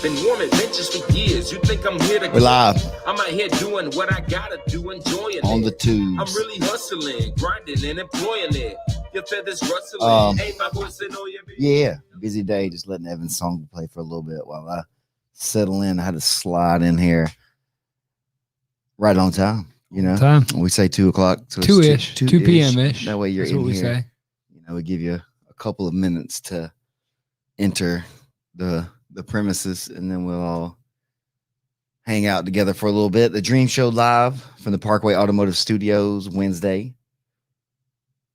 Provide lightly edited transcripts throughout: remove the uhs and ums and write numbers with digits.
Been warm adventures for years. You think I'm here to We're live. I'm out here doing what I gotta do, enjoying on it. the tubes. I'm really hustling, grinding, and employing it. Your feathers rustling. Ain't my voice in all your Yeah, busy day. Just letting Evan's song play for a little bit while I settle in. I had to slide in here right on time. You know, we say 2 o'clock, so 2-ish, 2 p.m.-ish. That way you're That's in what we here. say. You know, we give you a couple of minutes to enter the premises, and then we'll all hang out together for a little bit. The Dream Show live from the Parkway Automotive Studios Wednesday.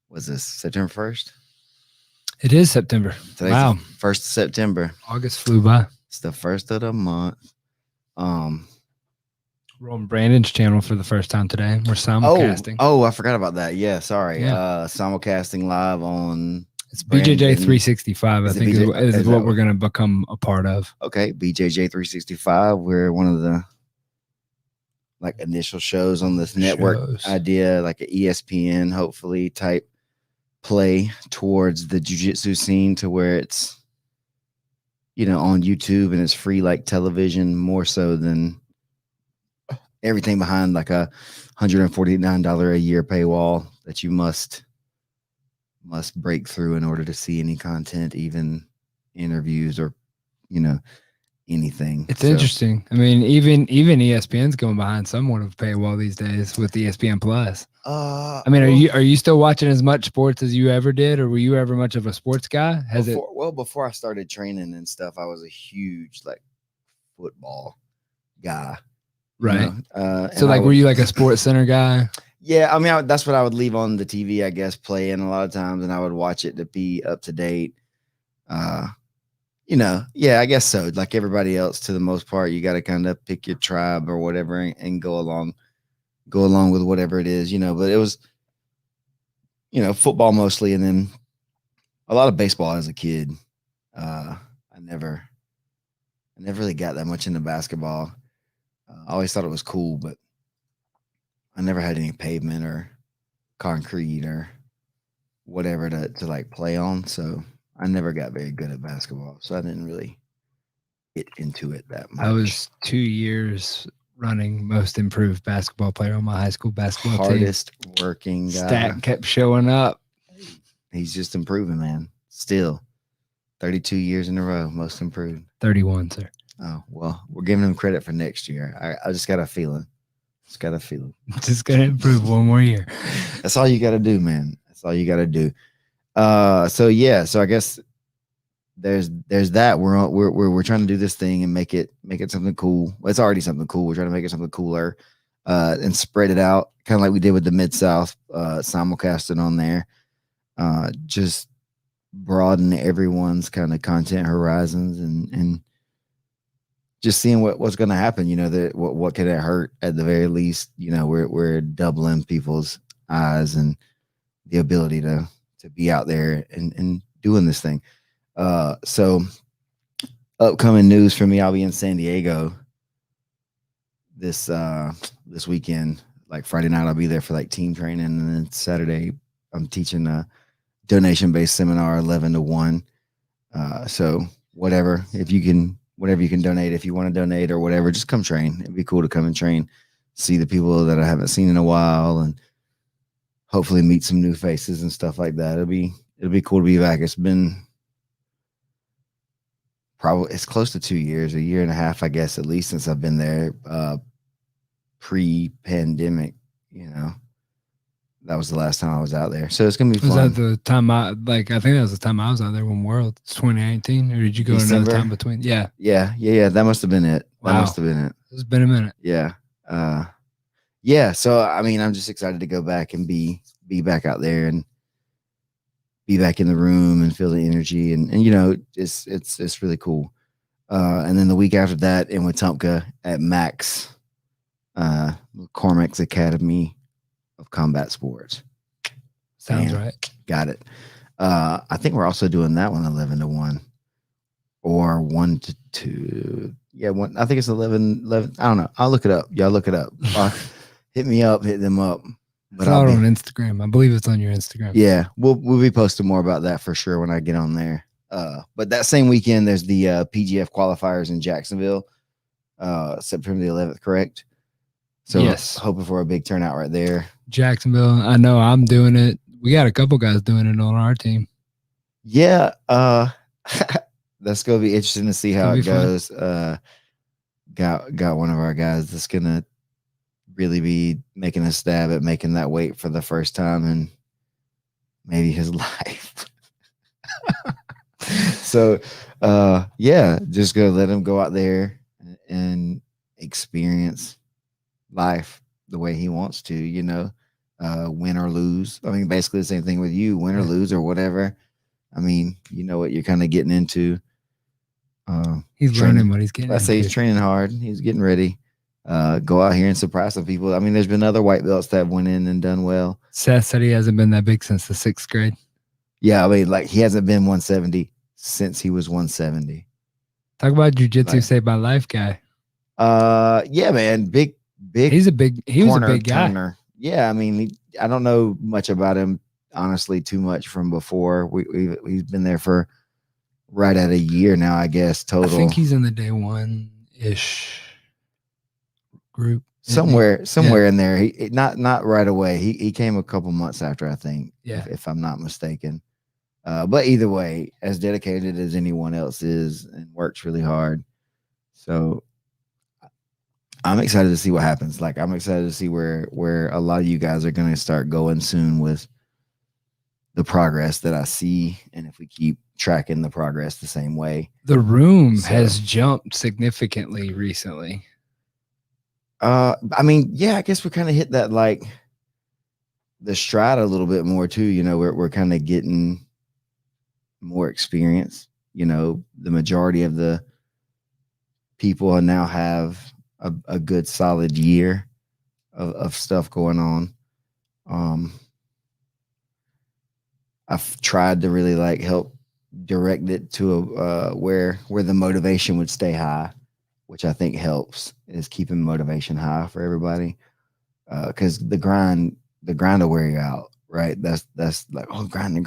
Was this September 1st? It is September. Today's wow. 1st of September. August flew by. It's the first of the month. We're on Brandon's channel for the first time today. We're simulcasting. Oh, I forgot about that. Yeah, sorry. Yeah. Simulcasting live on it's BJJ 365, I think is what we're going to become a part of. Okay, BJJ 365. We're one of the initial shows on this network idea, like an ESPN, hopefully, type play towards the jiu-jitsu scene to where it's, on YouTube and it's free like television, more so than everything behind like a $149 a year paywall that you must break through in order to see any content, even interviews or anything. It's interesting. I mean, even ESPN's going behind somewhat of a paywall these days with ESPN Plus. I mean, are you still watching as much sports as you ever did, or were you ever much of a sports guy? Before I started training and stuff, I was a huge football guy. Right. So were you like a Sports Center guy? Yeah, I mean, that's what I would leave on the TV, I guess, playing a lot of times, and I would watch it to be up to date. Yeah, I guess so. Like everybody else, to the most part, you got to kind of pick your tribe or whatever and go along with whatever it is, But it was, football mostly, and then a lot of baseball as a kid. I never really got that much into basketball. I always thought it was cool, but I never had any pavement or concrete or whatever to play on. So I never got very good at basketball. So I didn't really get into it that much. I was 2 years running most improved basketball player on my high school basketball team. Hardest working guy. Stat kept showing up. He's just improving, man. Still 32 years in a row, most improved. 31, sir. Oh, well, we're giving him credit for next year. I just got a feeling. Just got to improve one more year. That's all you got to do, man. That's all you got to do. So I guess there's that. We're trying to do this thing and make it something cool. Well, it's already something cool. We're trying to make it something cooler, and spread it out, kind of like we did with the Mid-South, simulcasting on there. Just broaden everyone's kind of content horizons and just seeing what's going to happen, what can it hurt at the very least, we're doubling people's eyes and the ability to be out there and doing this thing. So upcoming news for me, I'll be in San Diego this weekend. Like Friday night, I'll be there for team training. And then Saturday, I'm teaching a donation-based seminar, 11 to 1. So whatever you can donate, if you want to donate or whatever, just come train. It'd be cool to come and train, see the people that I haven't seen in a while, and hopefully meet some new faces and stuff like that. It'll be cool to be back. It's been it's close to 2 years, a year and a half, I guess, at least, since I've been there, pre-pandemic, That was the last time I was out there. So it's going to be fun. Was that the time I think that was the time I was out there when Worlds 2018, or did you go another time between? Yeah. That must have been it. Wow. That must have been it. It's been a minute. Yeah. So, I mean, I'm just excited to go back and be back out there and be back in the room and feel the energy. And it's really cool. And then the week after that in Wetumpka at Max, Cormac's Academy of Combat Sports. Sounds right. Got it. I think we're also doing that one 11 to 1 or 1 to 2. Yeah, I think it's 11. I don't know. I'll look it up. Y'all look it up. Hit me up, hit them up. But I'll on Instagram. I believe it's on your Instagram. Yeah, we'll be posting more about that for sure when I get on there. But that same weekend, there's the PGF qualifiers in Jacksonville, September the 11th, correct? So yes, hoping for a big turnout right there. Jacksonville. I know I'm doing it. We got a couple guys doing it on our team. Yeah, that's gonna be interesting to see how it goes. Got one of our guys that's gonna really be making a stab at making that weight for the first time in maybe his life. So yeah, just gonna let him go out there and experience life the way he wants to, you know, win or lose. I mean, basically the same thing with you, win or lose or whatever. I mean, you know what you're kind of getting into. He's learning what he's getting into. I say he's training hard. He's getting ready. Go out here and surprise some people. I mean, there's been other white belts that went in and done well. Seth said he hasn't been that big since the 6th grade. Yeah, I mean, like he hasn't been 170 since he was 170. Talk about jiu-jitsu saved my life guy. Yeah, man, big. He was a big guy. Turner. Yeah, I mean, I don't know much about him, honestly, too much from before. We've been there for right at a year now, I guess, total. I think he's in the day one-ish group. Somewhere in there. He not right away. He came a couple months after, I think. Yeah, if I'm not mistaken. But either way, as dedicated as anyone else is and works really hard. So I'm excited to see what happens. Like I'm excited to see where a lot of you guys are going to start going soon with the progress that I see, and if we keep tracking the progress the same way. The room has jumped significantly recently. I mean, yeah, I guess we kind of hit that like the stride a little bit more too. You know, we're kind of getting more experience. You know, the majority of the people now have a good solid year of stuff going on. I've tried to really like help direct it to where the motivation would stay high, which I think helps, is keeping motivation high for everybody. Because the grind will wear you out, right? That's like, oh, grinding.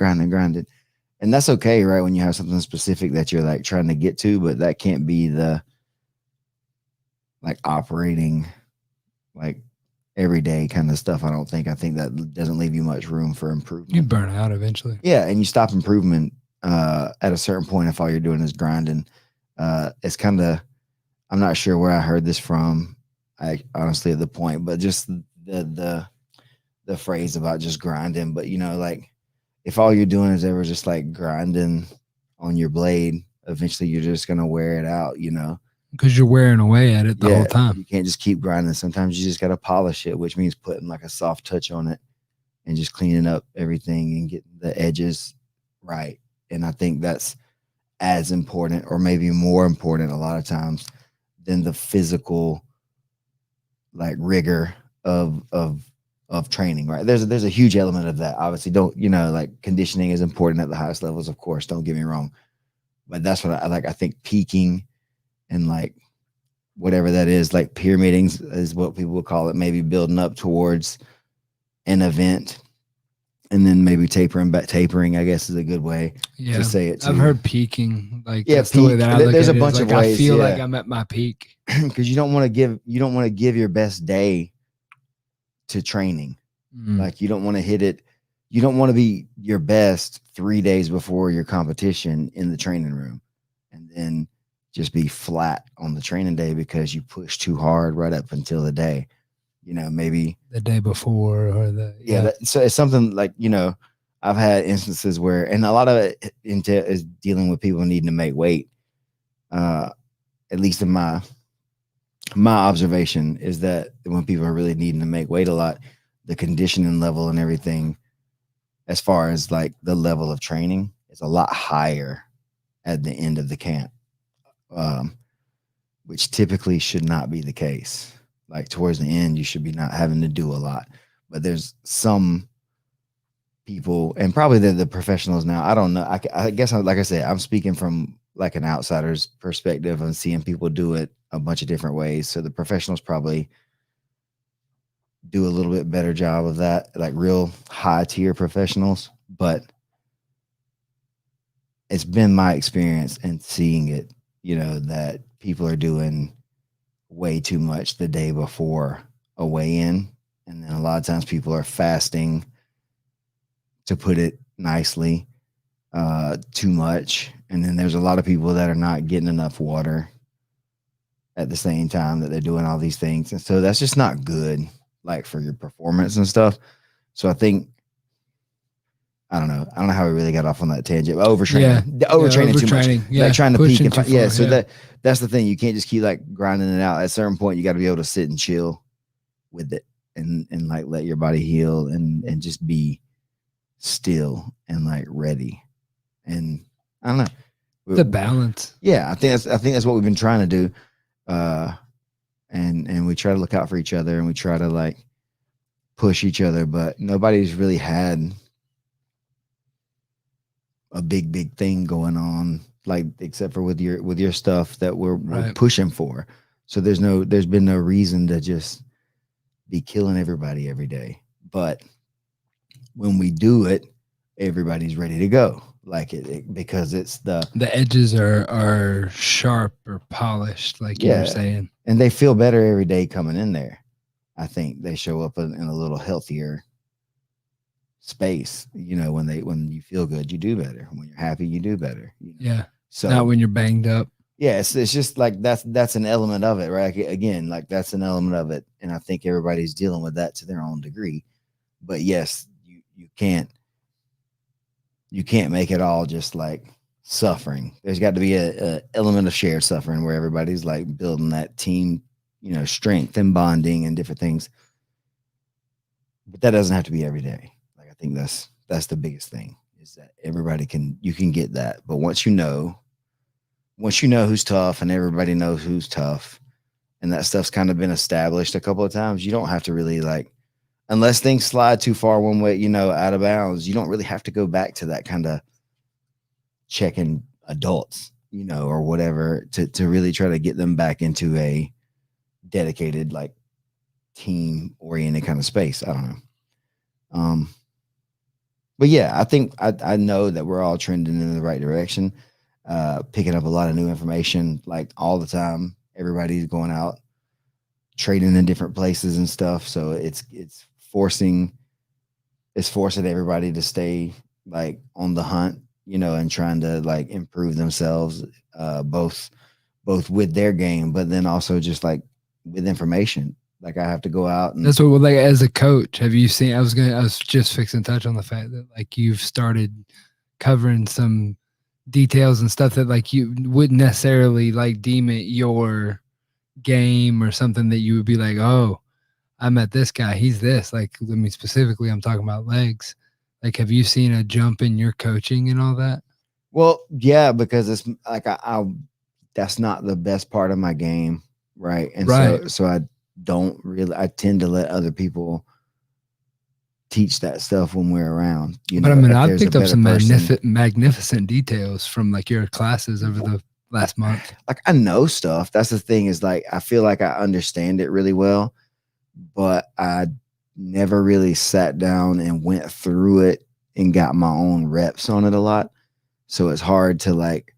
And that's okay, right? When you have something specific that you're like trying to get to, but that can't be the like operating like everyday kind of stuff. I think that doesn't leave you much room for improvement. You burn out eventually. Yeah, and you stop improvement at a certain point if all you're doing is grinding. It's kind of, I'm not sure where I heard this from. I honestly at the point, but just the phrase about just grinding. But you know, like if all you're doing is ever just like grinding on your blade, eventually you're just gonna wear it out. You know. Because you're wearing away at it the whole time. You can't just keep grinding. Sometimes you just got to polish it, which means putting like a soft touch on it and just cleaning up everything and getting the edges right. And I think that's as important, or maybe more important a lot of times, than the physical like rigor of training, right? There's a huge element of that. Obviously, don't, you know, like conditioning is important at the highest levels, of course, don't get me wrong. But that's what I like. I think peaking and like whatever that is, like pyramiding is what people would call it, maybe building up towards an event and then maybe tapering, I guess is a good way to say it too. I've heard peaking, like that's the way that I look there's at it. There's a bunch of ways. I feel like I'm at my peak. Because you don't want to give your best day to training. Like you don't want to hit it. You don't want to be your best 3 days before your competition in the training room and then just be flat on the training day because you push too hard right up until the day, you know, maybe the day before or so it's something like, you know, I've had instances where, and a lot of it is dealing with people needing to make weight. At least in my observation is that when people are really needing to make weight a lot, the conditioning level and everything, as far as like the level of training, is a lot higher at the end of the camp. Which typically should not be the case. Like towards the end, you should be not having to do a lot. But there's some people, and probably they're the professionals now. I don't know. I guess, like I said, I'm speaking from like an outsider's perspective and seeing people do it a bunch of different ways. So the professionals probably do a little bit better job of that, like real high tier professionals. But it's been my experience and seeing it, that people are doing way too much the day before a weigh-in. And then a lot of times people are fasting, to put it nicely, too much. And then there's a lot of people that are not getting enough water at the same time that they're doing all these things. And so that's just not good, like for your performance and stuff. So I think, I don't know how we really got off on that tangent. Overtraining, overtraining too much, like trying to peak. And so that's the thing. You can't just keep like grinding it out. At a certain point, you got to be able to sit and chill with it, and like let your body heal and just be still and like ready. And I don't know, the balance. Yeah, I think that's what we've been trying to do. And we try to look out for each other, and we try to like push each other, but nobody's really had a big thing going on, like except for with your stuff that we're pushing for. So there's been no reason to just be killing everybody every day. But when we do it, everybody's ready to go. Like it because it's the edges are sharp or polished, like you were saying. And they feel better every day coming in there. I think they show up in a little healthier space. When you feel good, you do better. When you're happy, you do better. Yeah. So not when you're banged up. Yeah, it's just like that's an element of it, right? Again, like that's an element of it, and I think everybody's dealing with that to their own degree. But yes, you can't make it all just like suffering. There's got to be a element of shared suffering where everybody's like building that team, strength and bonding and different things. But that doesn't have to be every day. Like I think that's the biggest thing, is that you can get that. But once you know who's tough and everybody knows who's tough, and that stuff's kind of been established a couple of times, you don't have to really like, unless things slide too far one way, out of bounds, you don't really have to go back to that kind of checking adults, or whatever, to really try to get them back into a dedicated, like team oriented kind of space. I don't know. But yeah, I think I know that we're all trending in the right direction, picking up a lot of new information, like all the time. Everybody's going out trading in different places and stuff. So it's forcing everybody to stay like on the hunt, and trying to like improve themselves, both with their game, but then also just like with information. Like I have to go out and that's what, like, as a coach, have you seen, I was just fixing to touch on the fact that like you've started covering some details and stuff that like you wouldn't necessarily like deem it your game or something that you would be like, oh, I met this guy, he's this. Like, I mean, specifically, I'm talking about legs. Like, have you seen a jump in your coaching and all that? Well, yeah, because it's like I that's not the best part of my game, right? And so I tend to let other people teach that stuff when we're around. But I mean, I've picked up some magnificent details from like your classes over the last month. Like I know stuff. That's the thing, is like I feel like I understand it really well, but I never really sat down and went through it and got my own reps on it a lot. So it's hard to like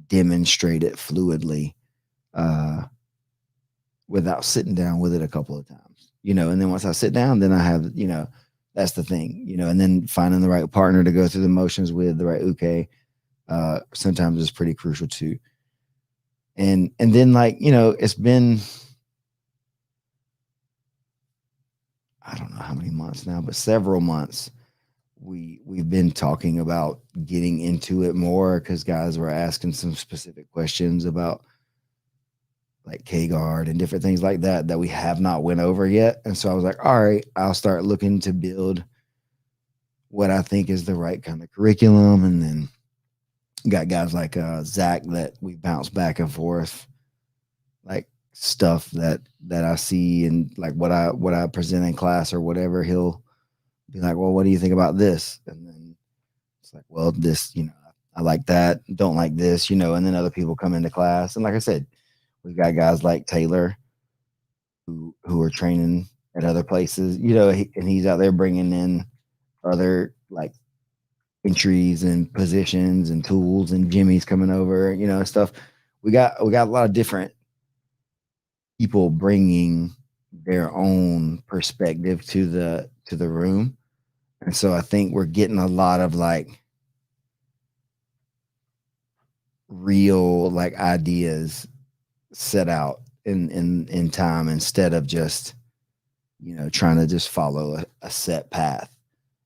demonstrate it fluidly without sitting down with it a couple of times, and then once I sit down, then I have, that's the thing, and then finding the right partner to go through the motions with, the right uke, sometimes is pretty crucial too. And then like, it's been, I don't know how many months now, but several months we've been talking about getting into it more, because guys were asking some specific questions about like K-guard and different things like that we have not went over yet. And so I was like, all right, I'll start looking to build what I think is the right kind of curriculum. And then got guys like Zach that we bounce back and forth, like stuff that I see and like what I present in class or whatever. He'll be like, well, what do you think about this? And then it's like, well, this, I like that, don't like this, and then other people come into class. And like I said, we've got guys like Taylor who are training at other places, and he's out there bringing in other like entries and positions and tools and Jimmy's coming over, stuff. We got a lot of different people bringing their own perspective to the room. And so I think we're getting a lot of like real like ideas set out in time instead of just trying to just follow a set path.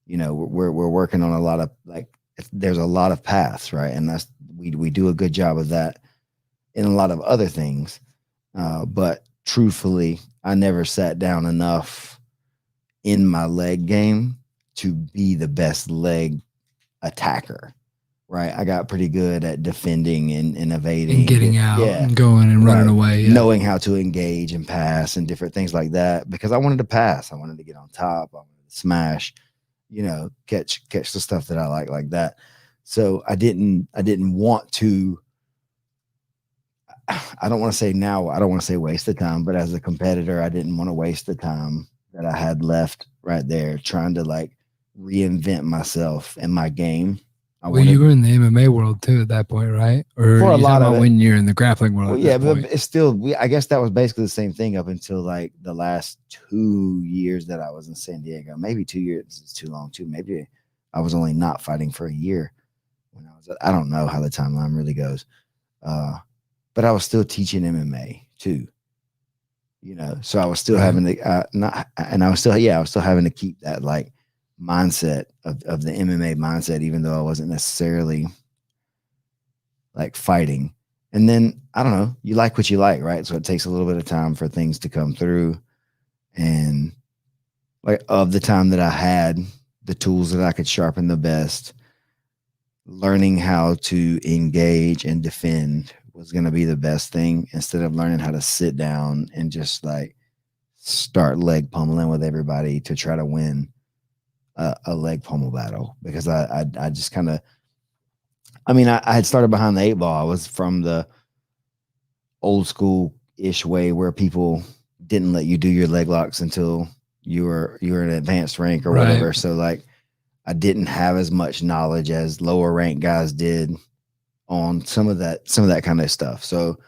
We're working on a lot of like there's a lot of paths, right? And that's we do a good job of that in a lot of other things. But truthfully, I never sat down enough in my leg game to be the best leg attacker, right? I got pretty good at defending and evading and getting out and going and running away. Yeah. Knowing how to engage and pass and different things like that, because I wanted to pass. I wanted to get on top. I wanted to smash, catch the stuff that I like that. So I didn't want to, I don't want to say waste the time, but as a competitor, I didn't want to waste the time that I had left right there trying to like reinvent myself and my game. You were in the MMA world too at that point, right? Or for a lot of it, when you're in the grappling world. Well, yeah, but it's still, I guess that was basically the same thing up until like the last 2 years that I was in San Diego. Maybe 2 years is too long too. Maybe I was only not fighting for a year when I don't know how the timeline really goes. But I was still teaching MMA too, so I was still having to I was still having to keep that like mindset of the MMA mindset, even though I wasn't necessarily like fighting. And then I don't know, you like what you like, right? So it takes a little bit of time for things to come through. And like of the time that I had, the tools that I could sharpen the best, learning how to engage and defend was going to be the best thing, instead of learning how to sit down and just like start leg pummeling with everybody to try to win a leg pummel battle. Because I just kind of, I had started behind the 8 ball. I was from the old school ish way where people didn't let you do your leg locks until you were an advanced rank or whatever. So like I didn't have as much knowledge as lower rank guys did on some of that kind of stuff. So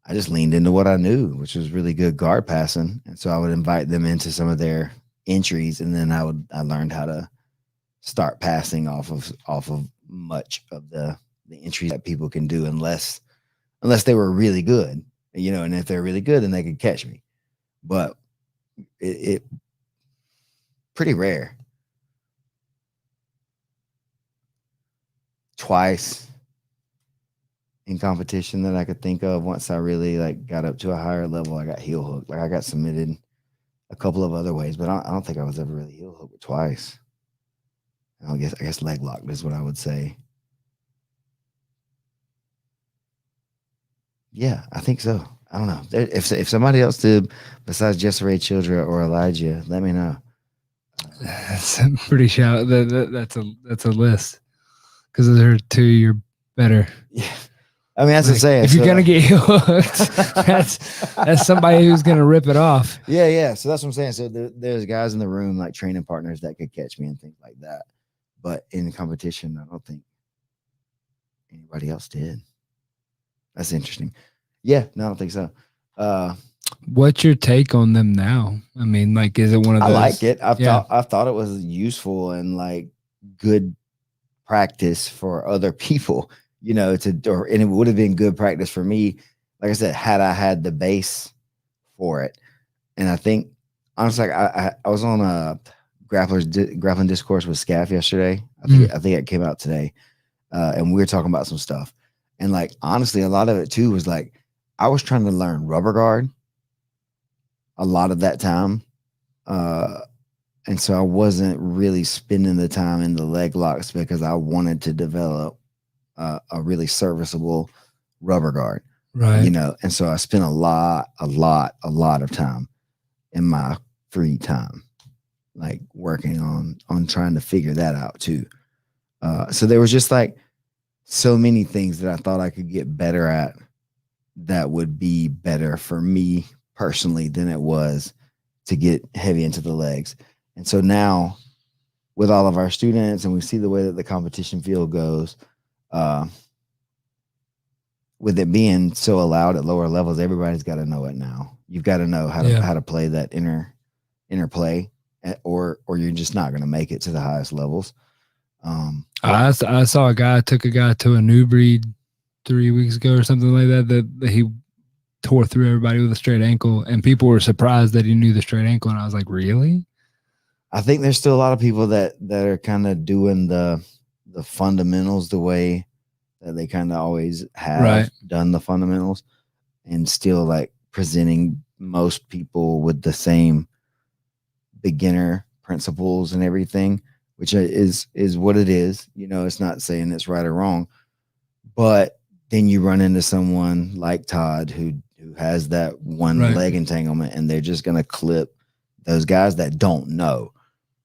I just leaned into what I knew, which was really good guard passing. And so I would invite them into some of their entries, and then I learned how to start passing off of much of the entries that people can do, unless they were really good, and if they're really good, then they could catch me. But it pretty rare. Twice in competition that I could think of, once I really like got up to a higher level, I got heel hooked. Like I got submitted a couple of other ways, but I don't think I was ever really heel hooked twice. I guess leg locked is what I would say. Yeah, I think so. I don't know. If somebody else did besides Jessere Childra or Elijah, let me know. I'm pretty sure that's a list, because there are 2 you're better. Yeah. That's what I'm saying. If you're gonna get hooked, that's somebody who's gonna rip it off. Yeah. So that's what I'm saying. So there's guys in the room, like training partners, that could catch me and things like that. But in competition, I don't think anybody else did. That's interesting. Yeah, no, I don't think so. What's your take on them now? Like, is it one of those? I like it. I thought it was useful and like good practice for other people. And it would have been good practice for me. Like I said, had I had the base for it. And I think, honestly, I was on a grappling discourse with Scaff yesterday. I think it came out today. And we were talking about some stuff. And like, honestly, a lot of it too was like, I was trying to learn rubber guard a lot of that time. And so I wasn't really spending the time in the leg locks because I wanted to develop a really serviceable rubber guard, right? And so I spent a lot of time in my free time, like working on trying to figure that out too. So there was just like so many things that I thought I could get better at that would be better for me personally than it was to get heavy into the legs. And so now with all of our students, and we see the way that the competition field goes. With it being so allowed at lower levels, everybody's got to know it now. You've got to know how to play that interplay, or you're just not going to make it to the highest levels. I saw took a guy to a new breed 3 weeks ago or something like that he tore through everybody with a straight ankle, and people were surprised that he knew the straight ankle, and I was like, really? I think there's still a lot of people that are kind of doing the fundamentals the way that they kind of always have done the fundamentals, and still like presenting most people with the same beginner principles and everything, which is what it is. You know, it's not saying it's right or wrong, but then you run into someone like Todd who has that one leg entanglement, and they're just going to clip those guys that don't know.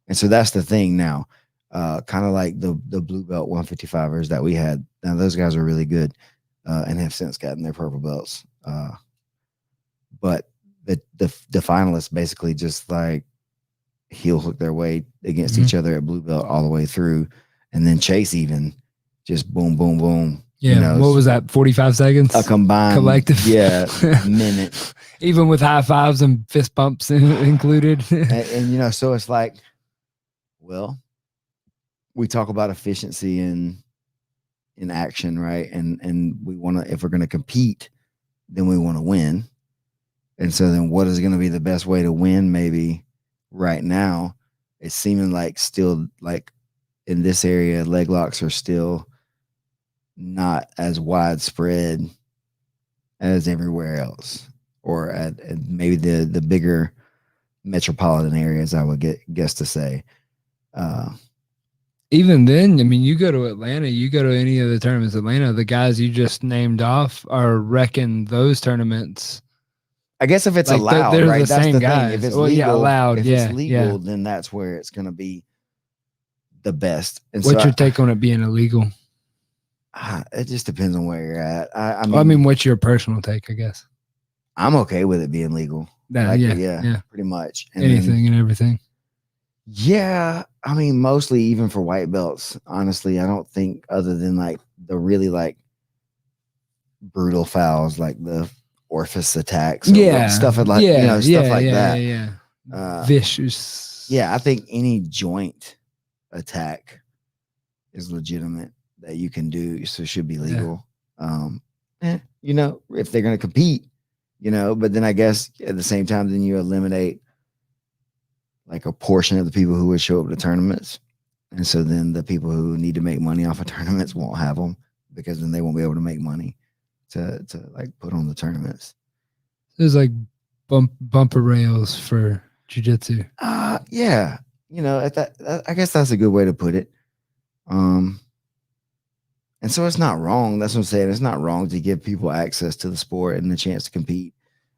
And so that's the thing now. Kind of like the blue belt 155ers that we had. Now those guys are really good and have since gotten their purple belts. But the finalists basically just like heel hook their way against each other at blue belt all the way through, and then Chase even just boom, boom, boom. Yeah, you know, what was that? 45 seconds? A combined collective, minute, even with high fives and fist bumps included. and you know, so it's like, well, we talk about efficiency in action, right? And we want to, if we're going to compete, then we want to win. And so then what is going to be the best way to win? Maybe right now, it's seeming like still like in this area, leg locks are still not as widespread as everywhere else, or at maybe the bigger metropolitan areas, I would guess to say. Even then, I mean, you go to Atlanta, you go to any of the tournaments, Atlanta, the guys you just named off are wrecking those tournaments. I guess if it's like allowed, they're right? The That's same the guys. thing. If it's well, legal, allowed, if it's legal, then that's where it's going to be the best. And what's your take on it being illegal? It just depends on where you're at. I mean, what's your personal take? I guess I'm okay with it being legal. Yeah, pretty much. And anything and everything. Yeah, I mean, mostly even for white belts. Honestly, I don't think other than like the really like brutal fouls, like the orifice attacks, stuff like stuff like that. Yeah. Vicious. Yeah, I think any joint attack is legitimate that you can do, so it should be legal. You know, if they're going to compete, you know, but then I guess at the same time, then you eliminate like a portion of the people who would show up to tournaments. And so then the people who need to make money off of tournaments won't have them, because then they won't be able to make money to like put on the tournaments. There's like bumper rails for jiu-jitsu. Yeah. You know, I guess that's a good way to put it. And so it's not wrong. That's what I'm saying. It's not wrong to give people access to the sport and the chance to compete.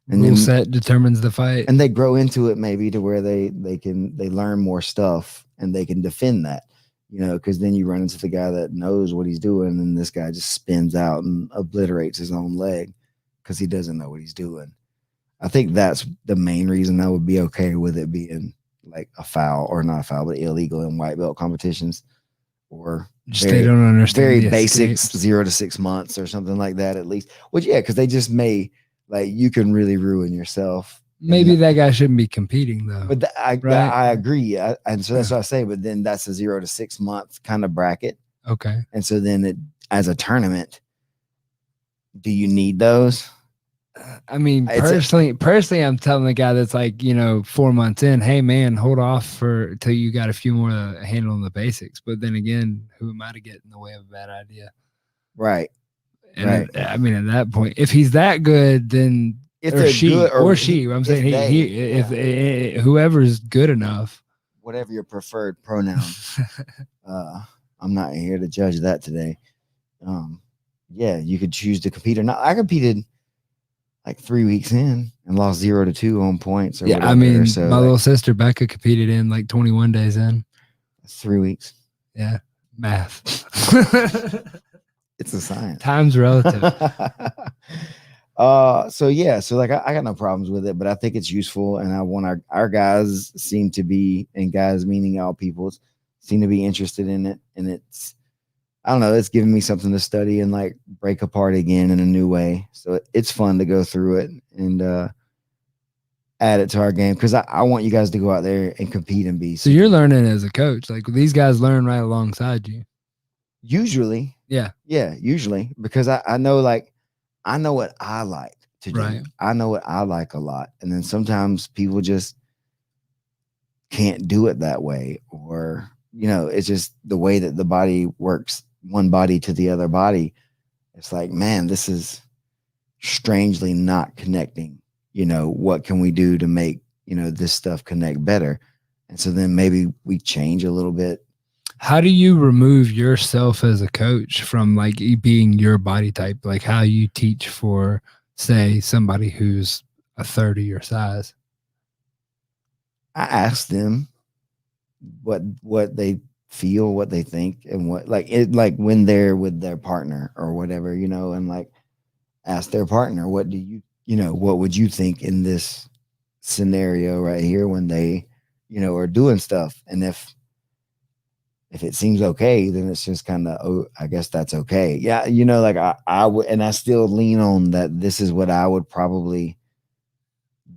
And rule set determines the fight, and they grow into it maybe to where they learn more stuff and they can defend that, you know, because then you run into the guy that knows what he's doing, and this guy just spins out and obliterates his own leg because he doesn't know what he's doing. I think that's the main reason I would be okay with it being like a foul, or not a foul, but illegal in white belt competitions, or just they don't understand very basic 0 to 6 months or something like that at least. Well, yeah, because they just may. Like, you can really ruin yourself. Maybe that guy shouldn't be competing though. But I agree. And so that's what I say. But then that's a 0 to 6 month kind of bracket. Okay. And so then as a tournament, do you need those? I mean, personally, I'm telling the guy that's like, you know, 4 months in, hey man, hold off till you got a few more handling the basics. But then again, who am I to get in the way of a bad idea? Right. And I mean, at that point, if he's that good, then I'm saying if whoever's good enough, whatever your preferred pronoun. I'm not here to judge that today. Yeah, you could choose to compete or not. I competed like 3 weeks in and lost 0 to 2 on points. Or whatever. I mean, so my little sister Becca competed in like 21 days in. That's 3 weeks. Yeah, math. It's a science. Time's relative. So like I got no problems with it, but I think it's useful, and I want our guys seem to be, and guys meaning all peoples, seem to be interested in it, and I don't know, it's giving me something to study and like break apart again in a new way. So it's fun to go through it and add it to our game, because I want you guys to go out there and compete and be. So you're learning as a coach. Like these guys learn right alongside you. Usually. Yeah. Yeah, usually, because I know, like, I know what I like to do. Right. I know what I like a lot. And then sometimes people just can't do it that way, or, you know, it's just the way that the body works, one body to the other body. It's like, man, this is strangely not connecting. You know, what can we do to make, you know, this stuff connect better? And so then maybe we change a little bit. How do you remove yourself as a coach from like being your body type? Like how you teach for, say, somebody who's a 30 your size? I ask them what they feel, what they think, and what, like, it, like when they're with their partner or whatever, you know, and like ask their partner, what do you know, what would you think in this scenario right here when they, you know, are doing stuff? And if it seems okay, then it's just kind of, oh, I guess that's okay. Yeah, you know, like I would, and I still lean on that. This is what I would probably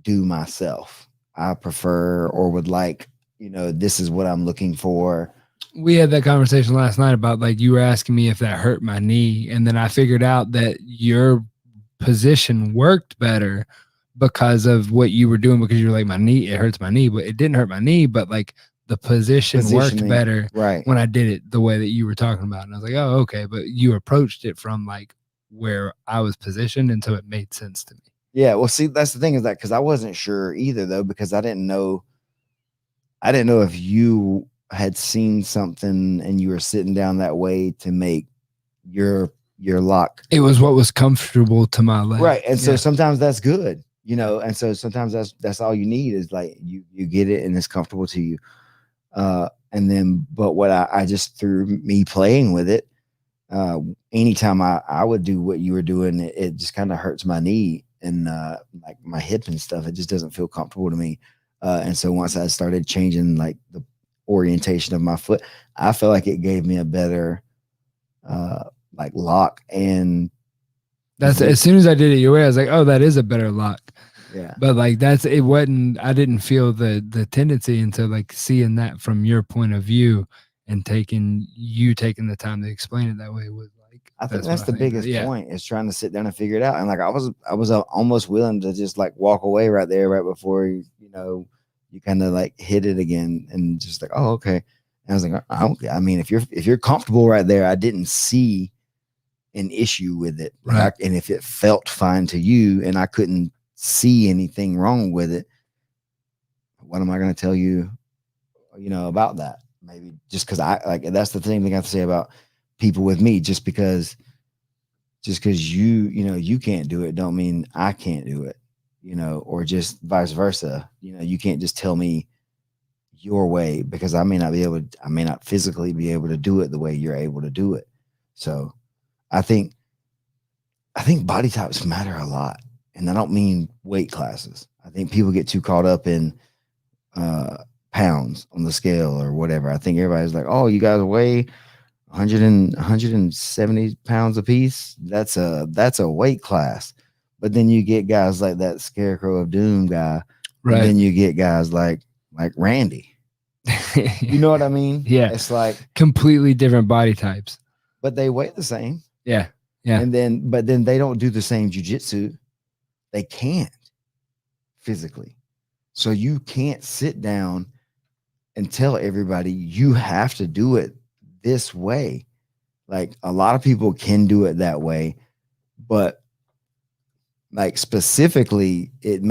do myself. I prefer or would like, you know, this is what I'm looking for. We had that conversation last night about, like, you were asking me if that hurt my knee, and then I figured out that your position worked better because of what you were doing, because you're like, my knee, it hurts my knee, but it didn't hurt my knee, but like the position worked better right when I did it the way that you were talking about. And I was like, oh, okay. But you approached it from like where I was positioned, and so it made sense to me. Yeah, well, see, that's the thing, is that because I wasn't sure either, though, because I didn't know if you had seen something and you were sitting down that way to make your lock. It was what was comfortable to my leg. Right. And so sometimes that's good, you know, and so sometimes that's all you need, is like you get it and it's comfortable to you. And then, but what I just, through me playing with it, anytime I would do what you were doing, it just kind of hurts my knee and like my hip and stuff. It just doesn't feel comfortable to me. And so once I started changing like the orientation of my foot, I feel like it gave me a better like lock. And that's, as soon as I did it your way, I was like, oh, that is a better lock. Yeah. But like it wasn't, I didn't feel the tendency into like seeing that from your point of view, and taking the time to explain it that way was like, I think that's the biggest point, is trying to sit down and figure it out. And like I was almost willing to just like walk away right there, right before you know, you kind of like hit it again, and just like, oh, okay. And I was like, I mean, if you're comfortable right there, I didn't see an issue with it. Right. And if it felt fine to you and I couldn't see anything wrong with it, what am I going to tell you, you know, about that? Maybe just because I like, that's the thing they got to say about people with me, just because you know, you can't do it don't mean I can't do it, you know, or just vice versa. You know, you can't just tell me your way, because I may not physically be able to do it the way you're able to do it. So I think body types matter a lot. And I don't mean weight classes. I think people get too caught up in pounds on the scale or whatever. I think everybody's like, oh, you guys weigh 170 pounds a piece. That's a weight class. But then you get guys like that Scarecrow of Doom guy. Right. And then you get guys like Randy. You know what I mean? Yeah. It's like completely different body types, but they weigh the same. Yeah. Yeah. And then they don't do the same jujitsu. They can't physically. So you can't sit down and tell everybody you have to do it this way. Like a lot of people can do it that way, but like specifically it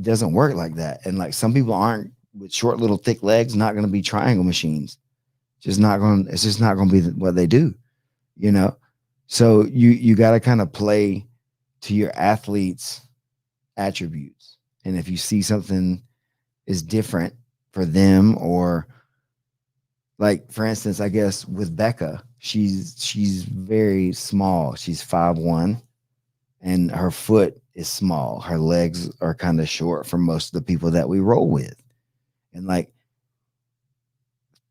doesn't work like that. And like some people aren't, with short little thick legs, not going to be triangle machines. It's just not going to be what they do, you know? So you got to kind of play to your athlete's attributes. And if you see something is different for them, or like, for instance, I guess with Becca, she's very small. She's 5'1", and her foot is small. Her legs are kind of short for most of the people that we roll with. And like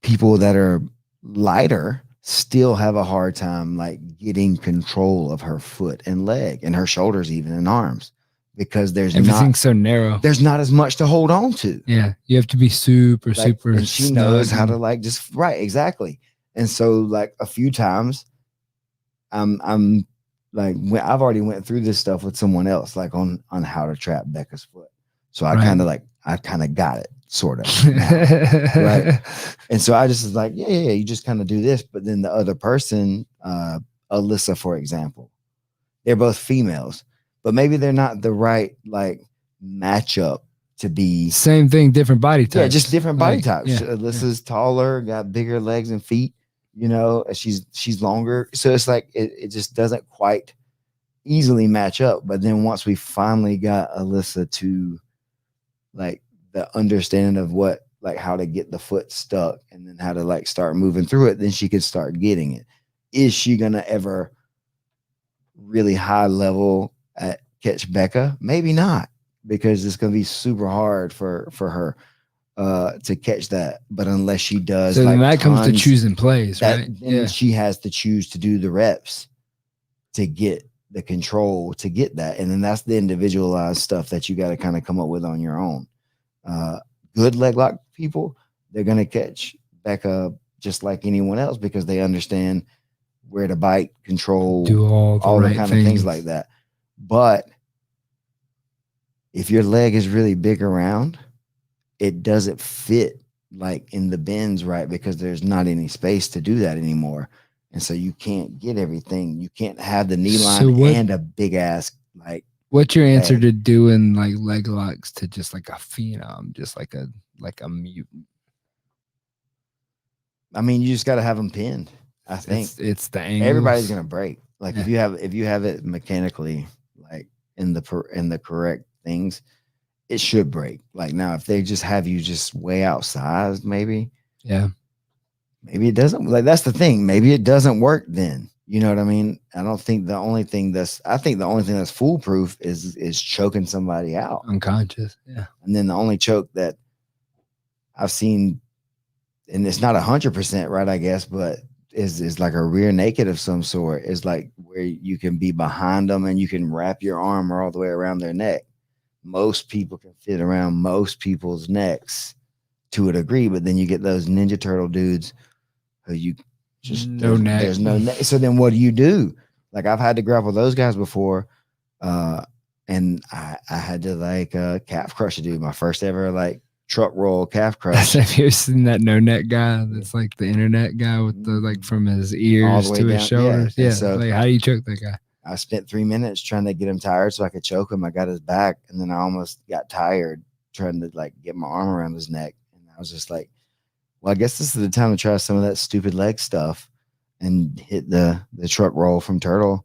people that are lighter still have a hard time like getting control of her foot and leg and her shoulders even and arms because Everything's so narrow. There's not as much to hold on to. Yeah, you have to be super And she knows how to like just right, exactly. And so like a few times I'm like I've already went through this stuff with someone else like on how to trap Becca's foot. So I kind of got it sort of now, right. And so I just was like, yeah, you just kind of do this. But then the other person, Alyssa, for example, they're both females, but maybe they're not the right like matchup to be same thing, different body types. Yeah, just different body types. Yeah, Alyssa's taller, got bigger legs and feet, you know, she's longer. So it's like it just doesn't quite easily match up. But then once we finally got Alyssa to like the understanding of what like how to get the foot stuck and then how to like start moving through it, then she could start getting it. Is she gonna ever really high level at catch Becca? Maybe not, because it's gonna be super hard for her to catch that. But unless she does, so like then that comes to choosing plays, right? Then she has to choose to do the reps to get the control to get that, and then that's the individualized stuff that you got to kind of come up with on your own. Good leg lock people, they're gonna catch Becca just like anyone else because they understand where to bite, control, do all the right kind of things like that. But if your leg is really big around, it doesn't fit like in the bends, right? Because there's not any space to do that anymore. And so you can't get everything. You can't have the knee line and a big ass like. What's your answer to doing like leg locks to just like a phenom, just like a mutant? I mean, you just got to have them pinned. I think it's the angles. Everybody's gonna break. Like if you have it mechanically like in the correct things, it should break. Like now, if they just have you just way outsized, maybe it doesn't. Like that's the thing. Maybe it doesn't work then. You know what I mean? I think the only thing that's foolproof is choking somebody out unconscious. Yeah, and then the only choke that I've seen, and it's not 100% right, I guess, but is like a rear naked of some sort. Is like where you can be behind them and you can wrap your arm all the way around their neck. Most people can fit around most people's necks to a degree, but then you get those Ninja Turtle dudes who you just there's no neck. So then what do? Like I've had to grapple those guys before, and I had to like calf crush a dude. My first ever like truck roll calf crush. Have you seen that no neck guy? That's like the internet guy with the like from his ears to his shoulders. Yeah. So like how do you choke that guy? I spent 3 minutes trying to get him tired so I could choke him. I got his back, and then I almost got tired trying to like get my arm around his neck. And I was just like, well, I guess this is the time to try some of that stupid leg stuff, and hit the truck roll from Turtle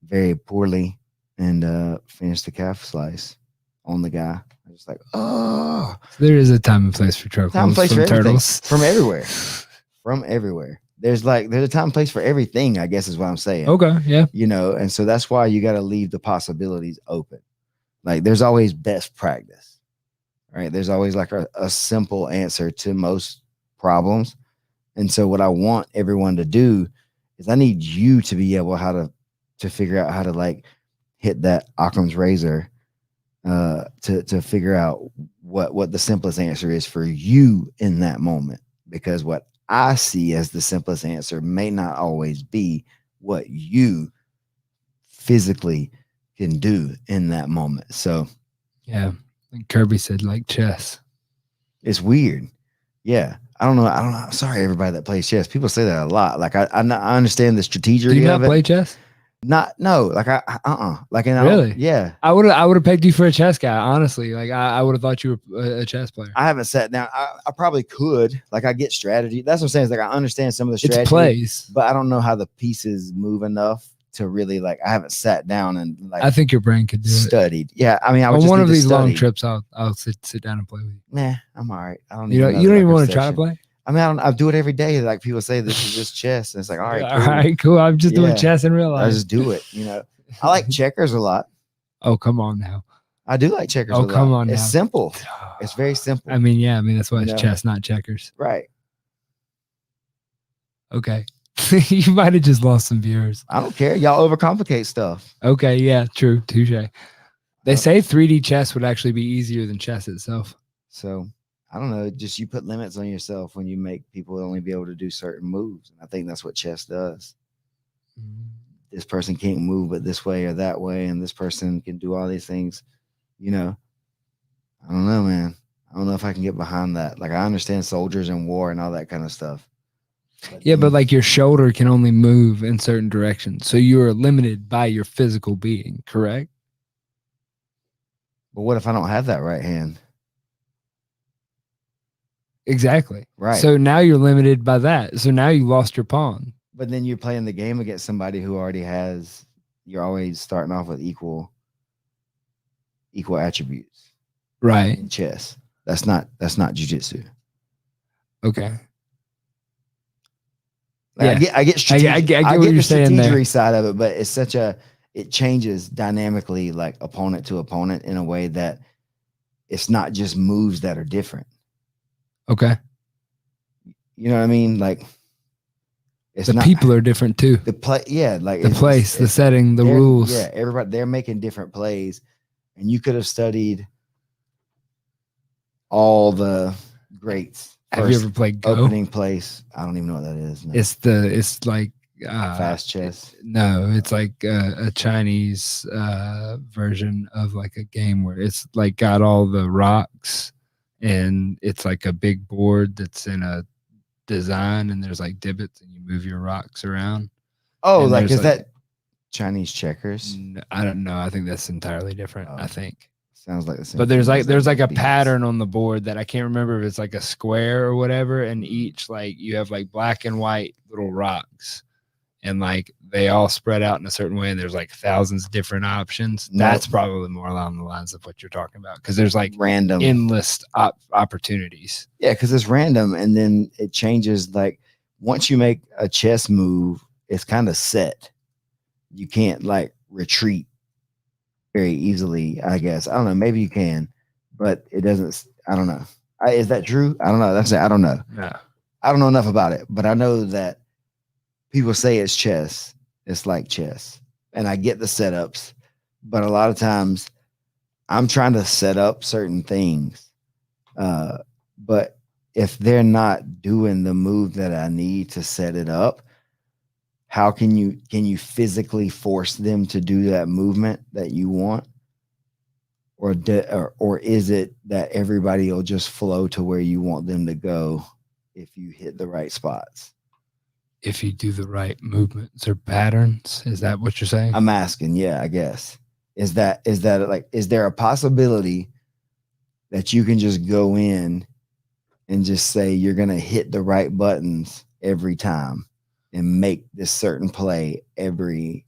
very poorly and finish the calf slice on the guy. I was like, oh. So there is a time and place for truck rolls from turtles. From everywhere. From everywhere. There's a time and place for everything, I guess is what I'm saying. Okay, yeah. You know, and so that's why you got to leave the possibilities open. Like there's always best practice, right? There's always like a simple answer to most problems. And so what I want everyone to do is I need you to be able to figure out how to like hit that Occam's razor to figure out what the simplest answer is for you in that moment. Because what I see as the simplest answer may not always be what you physically can do in that moment. So yeah, like Kirby said, like chess. It's weird. Yeah. I don't know. Sorry, everybody that plays chess. People say that a lot. Like I understand the strategy. Do you not play chess? No. Like Like really? Yeah. I would have pegged you for a chess guy. Honestly, like I would have thought you were a chess player. I haven't sat down. I probably could. Like I get strategy. That's what I'm saying. Is like I understand some of the strategy. It's plays, but I don't know how the pieces move enough to really like. I haven't sat down and like. I think your brain could do studied. Yeah. I mean, I would on one of these long trips. I'll sit down and play with you. Nah, I'm all right. I don't. You don't even want to try to play. I mean, I do it every day. Like people say, this is just chess, and it's like, all right, cool. All right, cool. I'm just doing chess in real life. I just do it. You know, I like checkers a lot. Oh, come on now. I do like checkers. Oh, come on now. It's simple. It's very simple. I mean, that's why it's chess, not checkers. Right. Okay. You might have just lost some viewers. I don't care. Y'all overcomplicate stuff. Okay, yeah, true. Touche. They say 3D chess would actually be easier than chess itself. So I don't know. Just you put limits on yourself when you make people only be able to do certain moves. And I think that's what chess does. This person can't move but this way or that way, and this person can do all these things. You know, I don't know, man. I don't know if I can get behind that. Like, I understand soldiers and war and all that kind of stuff. But like your shoulder can only move in certain directions. So you are limited by your physical being, correct? But what if I don't have that right hand? Exactly. Right. So now you're limited by that. So now you lost your pawn. But then you're playing the game against somebody who already has, you're always starting off with equal attributes. Right. In chess. That's not jiu-jitsu. Okay. Like, yeah. I get strategic, I get the strategery side of it, but it's it changes dynamically, like opponent to opponent, in a way that it's not just moves that are different. Okay. You know what I mean? Like, it's the people are different too. The play, yeah, like the place, the setting, the rules. Yeah, everybody, they're making different plays, and you could have studied all the greats. Have you ever played Go? Opening place? I don't even know what that is. No. It's like fast chess. No, it's like a Chinese version of like a game where it's like got all the rocks, and it's like a big board that's in a design, and there's like divots, and you move your rocks around. Oh, like is that Chinese checkers? I don't know. I think that's entirely different. I think. Sounds like the same. But there's like a pattern on the board that I can't remember if it's like a square or whatever, and each, like, you have like black and white little rocks, and like they all spread out in a certain way, and there's like thousands of different options. That's probably more along the lines of what you're talking about, because there's like random, endless opportunities. Yeah, because it's random, and then it changes. Like, once you make a chess move, it's kind of set. You can't like retreat very easily, I guess. I don't know. Maybe you can, but it doesn't. I don't know. Is that true? I don't know. That's it. I don't know. No. I don't know enough about it, but I know that people say it's chess. It's like chess, and I get the setups, but a lot of times I'm trying to set up certain things, but if they're not doing the move that I need to set it up, how can you physically force them to do that movement that you want? Or is it that everybody will just flow to where you want them to go if you hit the right spots? If you do the right movements or patterns, is that what you're saying? I'm asking, yeah, I guess. Is there a possibility that you can just go in and just say you're gonna hit the right buttons every time and make this certain play every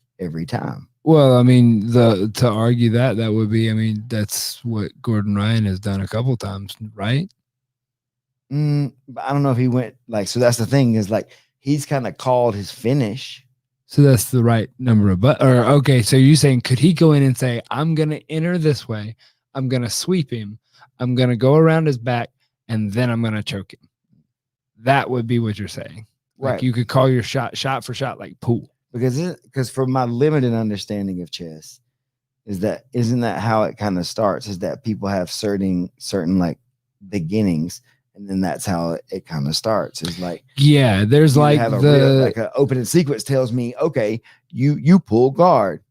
time? Well, I mean, to argue that would be, I mean, that's what Gordon Ryan has done a couple times, right? But I don't know if he went like, so that's the thing, is like he's kind of called his finish. So that's the right number of okay, so you're saying, could he go in and say, I'm gonna enter this way, I'm gonna sweep him, I'm gonna go around his back, and then I'm gonna choke him? That would be what you're saying. Like, Right. you could call your shot for shot, like pool. Because from my limited understanding of chess, isn't that how it kind of starts? Is that people have certain like beginnings, and then that's how it kind of starts. Is like, yeah, there's like like an opening sequence tells me, okay, you pull guard,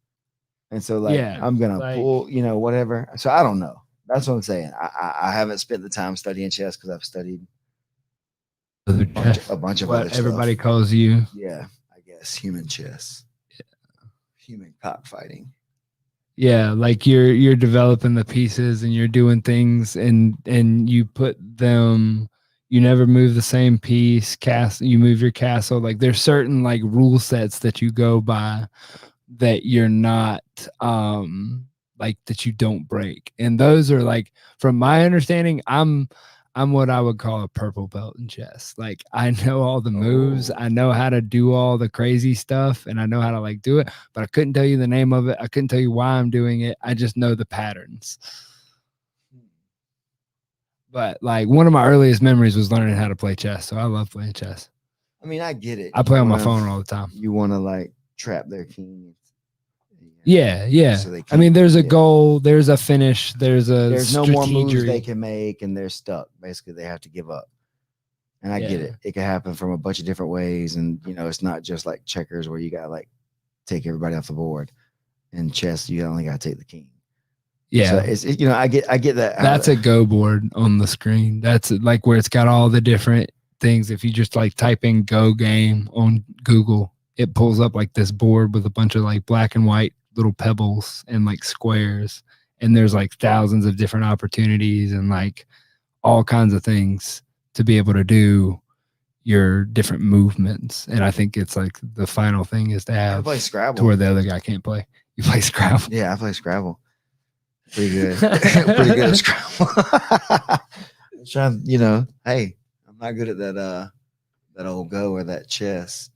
and so like, yeah, I'm gonna pull, whatever. So I don't know. That's what I'm saying. I haven't spent the time studying chess because I've studied a bunch of what other stuff. Everybody calls you. Yeah, I guess human chess. Yeah. Human cockfighting. Yeah, like you're developing the pieces and you're doing things, and you put them. You never move the same piece. You move your castle. Like, there's certain like rule sets that you go by that you're not like, that you don't break. And those are, like, from my understanding, I'm what I would call a purple belt in chess. Like, I know all the moves. I know how to do all the crazy stuff, and I know how to like do it, but I couldn't tell you the name of it. I couldn't tell you why I'm doing it. I just know the patterns. But like, one of my earliest memories was learning how to play chess. So I love playing chess. I mean, I get it. I play on my phone all the time. You want to like trap their king. Yeah. So I mean, there's a goal, there's a finish, there's no more moves they can make, and they're stuck. Basically, they have to give up. And I get it. It can happen from a bunch of different ways, and it's not just like checkers where you got to like take everybody off the board. In chess, you only got to take the king. Yeah. So I get that. That's a go board on the screen. That's like where it's got all the different things. If you just like type in go game on Google, it pulls up like this board with a bunch of like black and white little pebbles and like squares. And there's like thousands of different opportunities and like all kinds of things to be able to do your different movements. And I think it's like the final thing is to have play Scrabble to where the other guy can't play. You play Scrabble. Yeah, I play Scrabble. Pretty good. Pretty good at Scrabble. Trying, hey, I'm not good at that old Go or that chess.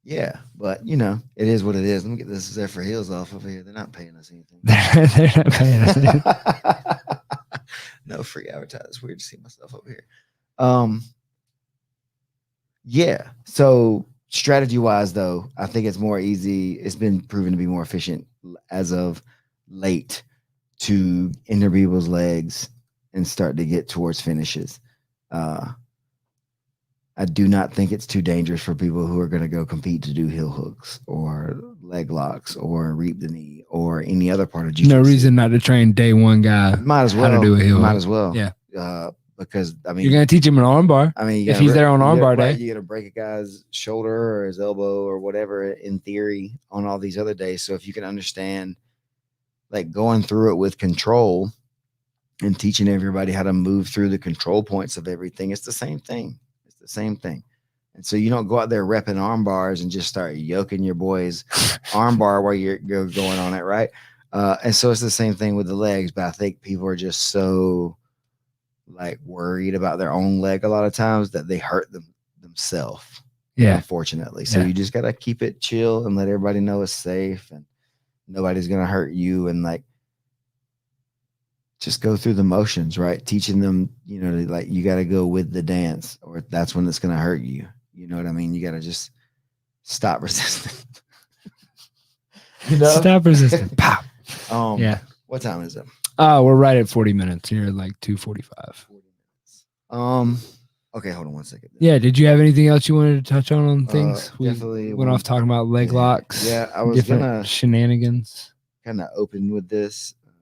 Yeah, but it is what it is. Let me get this Zephyr Heels off over here. They're not paying us anything. They're not paying us anything. No free advertising. It's weird to see myself over here. Yeah. So strategy wise, though, I think it's more easy. It's been proven to be more efficient as of late to enter people's legs and start to get towards finishes. I do not think it's too dangerous for people who are going to go compete to do heel hooks or leg locks or reap the knee or any other part of jiu-jitsu. No reason not to train day one guy. Might as well. How to do a heel Might hook. as well. Yeah. Because I mean, you're going to teach him an armbar. I mean, if he's there on armbar day, you got to break a guy's shoulder or his elbow or whatever in theory on all these other days. So if you can understand, like going through it with control and teaching everybody how to move through the control points of everything, it's the same thing. It's the same thing. And so you don't go out there repping arm bars and just start yoking your boy's arm bar while you're going on it, right? And so it's the same thing with the legs, but I think people are just so like worried about their own leg a lot of times that they hurt themselves. Yeah. Unfortunately. So you just got to keep it chill and let everybody know it's safe and nobody's going to hurt you, and like just go through the motions, right? Teaching them, like you got to go with the dance or that's when it's going to hurt you. You know what I mean? You got to just stop resisting. Stop resisting. Pop. Yeah. What time is it? We're right at 40 minutes. You're at like 2:45. 40 minutes. Okay, hold on 1 second. Yeah, did you have anything else you wanted to touch on things? We definitely went off talking about leg locks. Yeah, I was gonna shenanigans. Kind of open with this, but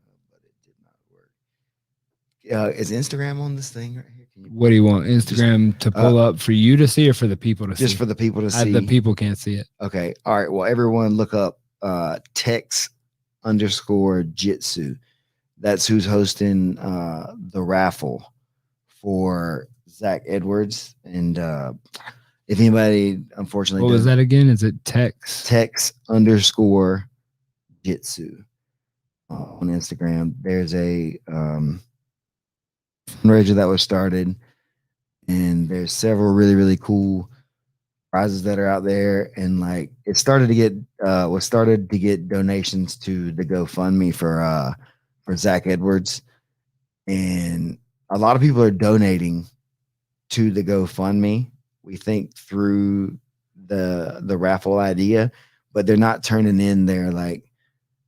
it did not work. Is Instagram on this thing right here? What do you want? Instagram to pull up for you to see or for the people to see? Just for the people to see. The people can't see it. Okay. All right. Well, everyone look up Tex_Jitsu. That's who's hosting the raffle for Zach Edwards. And if anybody, unfortunately, what was that again? Is it Tex_Jitsu on Instagram? There's a fundraiser that was started, and there's several really, really cool prizes that are out there. And like it started to get donations to the GoFundMe for Zach Edwards, and a lot of people are donating to the GoFundMe. We think through the raffle idea, but they're not turning in their like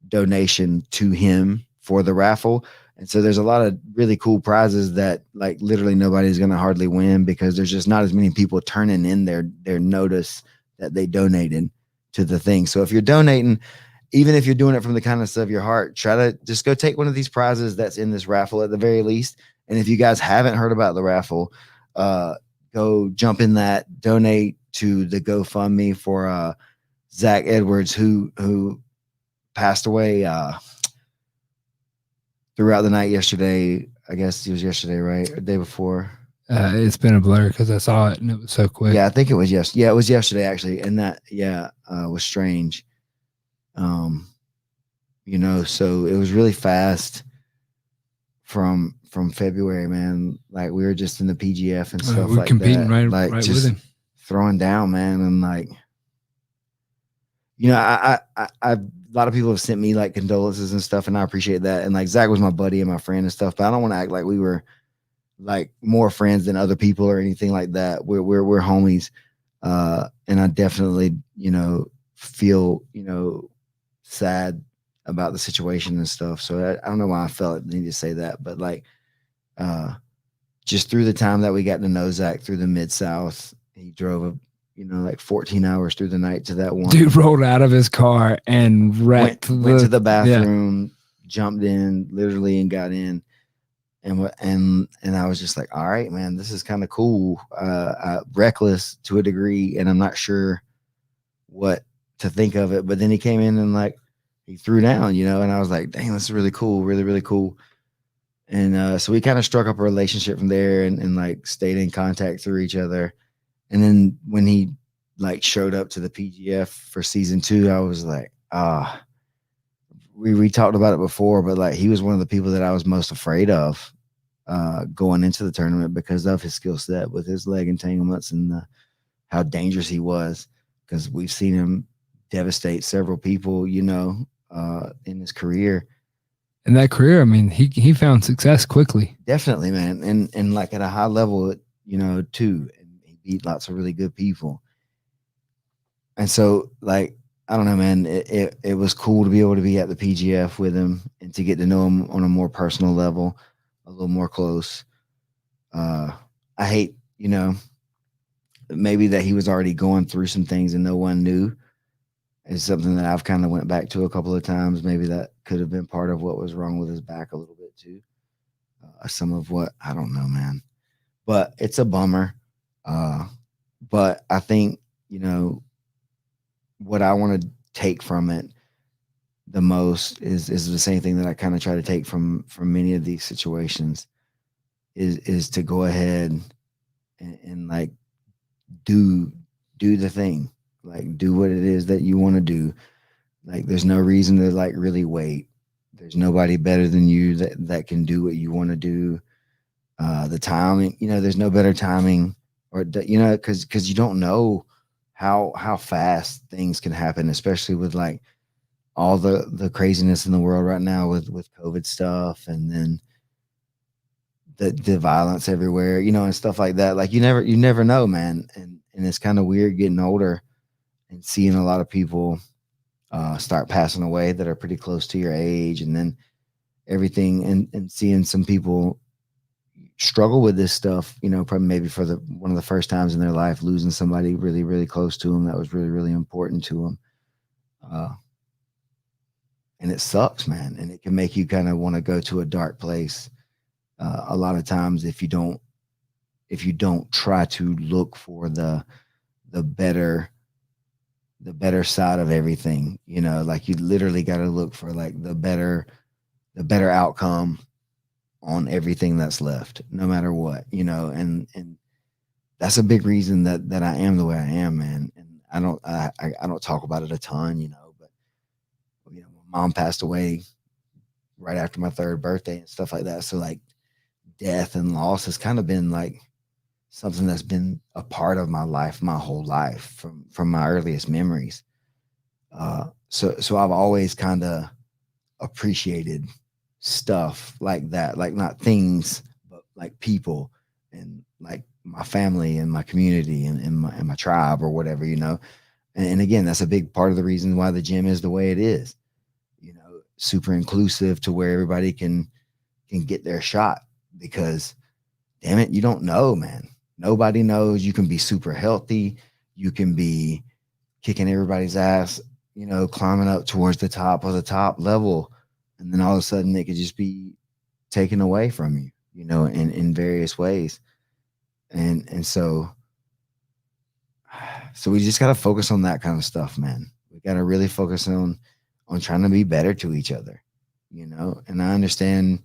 donation to him for the raffle. And so there's a lot of really cool prizes that like literally nobody's going to hardly win because there's just not as many people turning in their notice that they donated to the thing. So if you're donating, even if you're doing it from the kindness of your heart, try to just go take one of these prizes that's in this raffle at the very least. And if you guys haven't heard about the raffle, go jump in that, donate to the GoFundMe for Zach Edwards, who passed away throughout the night yesterday. I guess it was yesterday, right? Or the day before. It's been a blur because I saw it and it was so quick. Yeah, I think it was yesterday. Yeah, it was yesterday actually, and that was strange. So it was really fast from February, man. Like we were just in the PGF and stuff we're like competing that. right just with him, throwing down, man. And like, I a lot of people have sent me like condolences and stuff, and I appreciate that. And like Zach was my buddy and my friend and stuff, but I don't want to act like we were like more friends than other people or anything like that. We're homies. And I definitely, feel, sad about the situation and stuff. So I don't know why I felt the need to say that, but like, just through the time that we got to know Zach through the Mid-South, he drove like 14 hours through the night to that one. Dude rolled out of his car and wrecked. Went to the bathroom, jumped in literally and got in. And I was just like, all right, man, this is kind of cool. Reckless to a degree, and I'm not sure what to think of it. But then he came in and like he threw down, and I was like, dang, this is really cool, really, really cool. And so we kind of struck up a relationship from there and like stayed in contact through each other. And then when he like showed up to the PGF for season 2, I was like, we talked about it before, but like he was one of the people that I was most afraid of going into the tournament because of his skill set with his leg entanglements and how dangerous he was, because we've seen him devastate several people, in his career. In that career, I mean, he found success quickly. Definitely, man. And like at a high level, too. And he beat lots of really good people. And so like, I don't know, man, it was cool to be able to be at the PGF with him and to get to know him on a more personal level, a little more close. I hate, maybe that he was already going through some things and no one knew. It's something that I've kind of went back to a couple of times. Maybe that could have been part of what was wrong with his back a little bit too. Some of what, I don't know, man, but it's a bummer. But I think, what I want to take from it the most is the same thing that I kind of try to take from many of these situations is to go ahead and like do the thing. Like, do what it is that you want to do. Like, there's no reason to like really wait. There's nobody better than you that can do what you want to do. The timing, there's no better timing, or because you don't know how fast things can happen, especially with like all the craziness in the world right now with COVID stuff, and then the violence everywhere, and stuff like that. Like you never know, man. And it's kind of weird getting older and seeing a lot of people start passing away that are pretty close to your age, and then everything, and seeing some people struggle with this stuff, probably maybe for one of the first times in their life, losing somebody really, really close to them that was really, really important to them. And it sucks, man. And it can make you kind of want to go to a dark place. A lot of times if you don't try to look for the better side of everything, like you literally got to look for like the better outcome on everything that's left, no matter what, and that's a big reason that I am the way I am, man. And I don't talk about it a ton, but my mom passed away right after my 3rd birthday and stuff like that. So like death and loss has kind of been like something that's been a part of my life, my whole life from my earliest memories. So I've always kind of appreciated stuff like that, like not things, but like people and like my family and my community and my tribe or whatever, and again, that's a big part of the reason why the gym is the way it is, super inclusive to where everybody can get their shot, because damn it, you don't know, man. Nobody knows. You can be super healthy, you can be kicking everybody's ass, climbing up towards the top of the top level, and then all of a sudden it could just be taken away from you, in various ways. And so we just got to focus on that kind of stuff, man. We got to really focus on trying to be better to each other, and I understand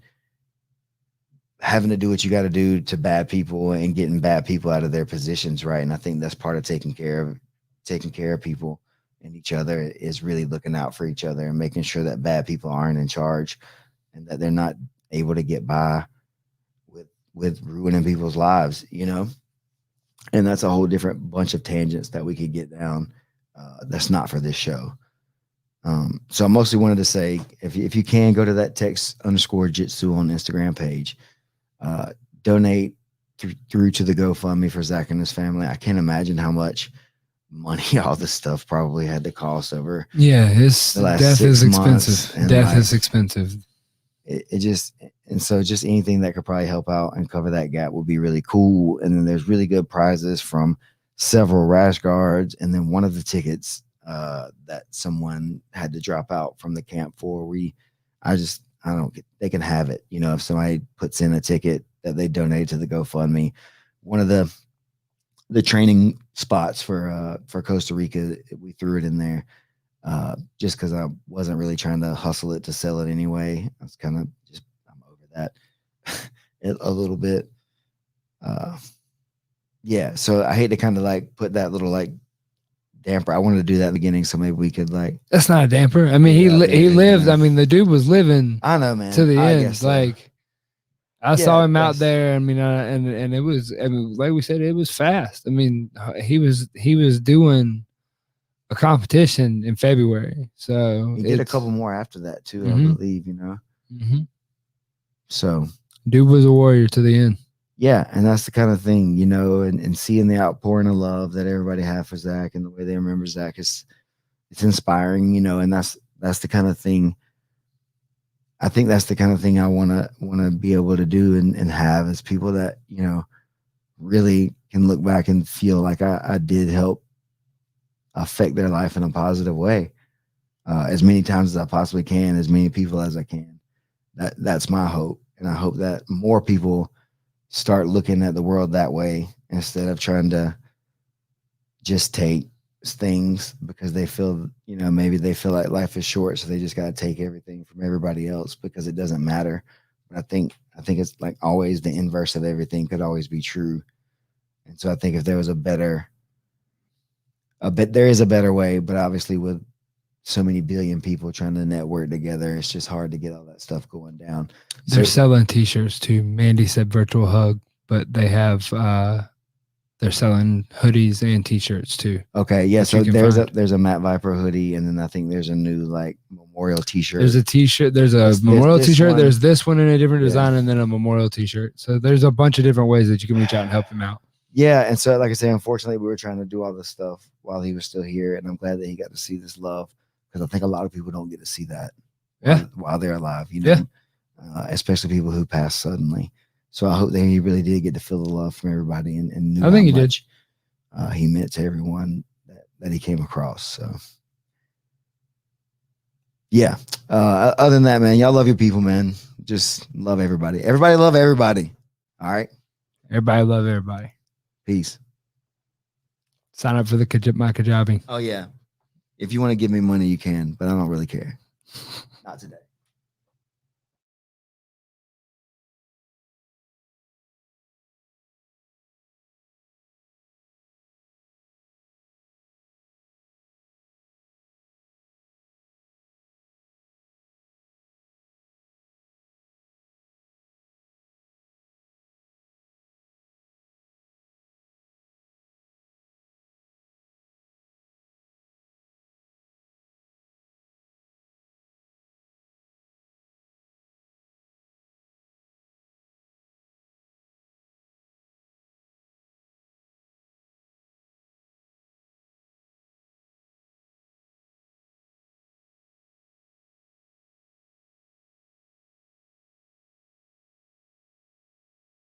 having to do what you got to do to bad people and getting bad people out of their positions. Right. And I think that's part of taking care of people and each other, is really looking out for each other and making sure that bad people aren't in charge and that they're not able to get by with ruining people's lives, and that's a whole different bunch of tangents that we could get down. That's not for this show. So I mostly wanted to say, if you can go to that text_jitsu on Instagram page, donate through to the GoFundMe for Zach and his family. I can't imagine how much money all this stuff probably had to cost over. Yeah, his the last death 6 is months, expensive. and Death like, is expensive. It just, and so just anything that could probably help out and cover that gap would be really cool. And then there's really good prizes from several rash guards, and then one of the tickets that someone had to drop out from the camp for. I don't get, they can have it. You know, if somebody puts in a ticket that they donate to the GoFundMe, one of the training spots for Costa Rica, we threw it in there. Just because I wasn't really trying to hustle it to sell it anyway. I was kind of just, I'm over that a little bit. Yeah, so I hate to kind of like put that little like damper. I wanted to do that in the beginning, so maybe we could like. That's not a damper. I mean, he lived. You know? I mean, the dude was living. I know, man. To the end, guess so. like I saw him out there. I mean, and it was. I mean, like we said, it was fast. I mean, he was doing a competition in February. So he did a couple more after that too, I believe, you know. So dude was a warrior to the end. Yeah, and that's the kind of thing, you know, and seeing the outpouring of love that everybody had for Zach and the way they remember Zach it's inspiring, you know, and that's the kind of thing. I think that's the kind of thing I wanna be able to do and have as people that, you know, really can look back and feel like I did help affect their life in a positive way, as many times as I possibly can, as many people as I can. That's my hope, and I hope that more people start looking at the world that way instead of trying to just take things because they feel, you know, maybe they feel like life is short, so they just got to take everything from everybody else because it doesn't matter. But I think it's like always the inverse of everything could always be true, and so I think if there was there is a better way, but obviously with so many billion people trying to network together, it's just hard to get all that stuff going down. They're selling t-shirts too. Mandy said virtual hug, but they have they're selling hoodies and t-shirts too. Okay, yeah. So there's a Matt Viper hoodie, and then I think there's a new like memorial t-shirt. There's a t-shirt. There's a memorial t-shirt. There's this one in a different design, and then a memorial t-shirt. So there's a bunch of different ways that you can reach out and help him out. Yeah, and so like I say, unfortunately, we were trying to do all this stuff while he was still here, and I'm glad that he got to see this love because I think a lot of people don't get to see that while they're alive, you know, especially people who pass suddenly. So I hope that he really did get to feel the love from everybody and knew I think how he much he meant to everyone that he came across. So yeah, other than that, man, y'all love your people, man. Just love everybody. Everybody love everybody. All right. Everybody love everybody. Peace. Sign up for my Kajabi. Oh, yeah. If you want to give me money, you can, but I don't really care. Not today.